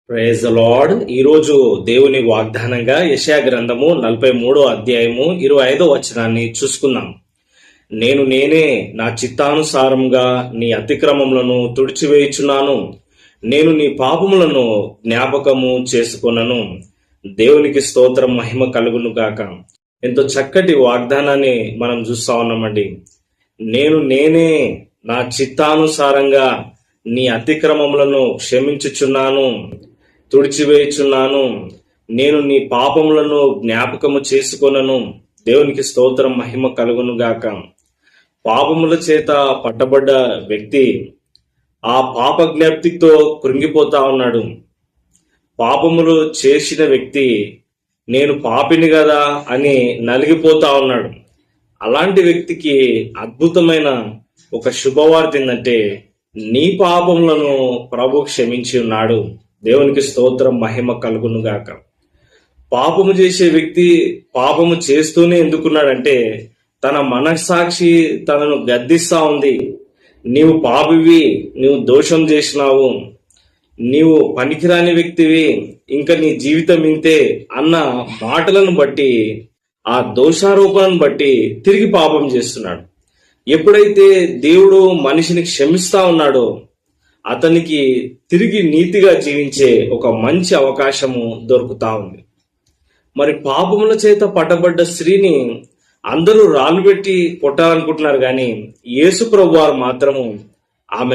Praise the lord. ఈరోజు దేవుని వాగ్దానంగా యెషయా గ్రంథము 43వ అధ్యాయము 25వ వచనాన్ని చూసుకుందాం. నేనే నా చిత్తానుసారంగా నీ అతిక్రమములను తుడిచివేయుచున్నాను, నేను నీ పాపములను జ్ఞాపకము చేసుకొనను. దేవునికి స్తోత్రం, మహిమ కలుగును గాక. ఎంతో చక్కటి వాగ్దానాన్ని మనం చూస్తా ఉన్నామండి. నేనే నా చిత్తానుసారంగా నీ అతిక్రమములను క్షమించుచున్నాను, తుడిచివేయుచున్నాను, నేను నీ పాపములను జ్ఞాపకము చేసుకొనను. దేవునికి స్తోత్రం, మహిమ కలుగును గాక. పాపముల చేత పట్టబడ్డ వ్యక్తి ఆ పాప జ్ఞప్తితో కృంగిపోతా ఉన్నాడు. పాపములు చేసిన వ్యక్తి నేను పాపిని కదా అని నలిగిపోతా ఉన్నాడు. అలాంటి వ్యక్తికి అద్భుతమైన ఒక శుభవార్త ఏంటంటే, నీ పాపములను ప్రభు క్షమించి ఉన్నాడు. దేవునికి స్తోత్రం, మహిమ కలుగును గాక. పాపము చేసే వ్యక్తి పాపము చేస్తూనే ఎందుకున్నాడంటే, తన మనస్సాక్షి తనను గద్దిస్తా ఉంది. నీవు పాపివి, నీవు దోషం చేసినావు, నీవు పనికిరాని వ్యక్తివి, ఇంకా నీ జీవితం ఇంతే అన్న మాటలను బట్టి, ఆ దోషారోపణను బట్టి తిరిగి పాపం చేస్తున్నాడు. ఎప్పుడైతే దేవుడు మనిషిని క్షమిస్తా ఉన్నాడో, అతనికి తిరిగి నీతిగా జీవించే ఒక మంచి అవకాశము దొరుకుతా ఉంది. మరి పాపముల చేత పట్టబడ్డ స్త్రీని అందరూ రాళ్ళు పెట్టి కొట్టాలనుకుంటున్నారు, కానీ యేసు ప్రభువారు మాత్రము ఆమె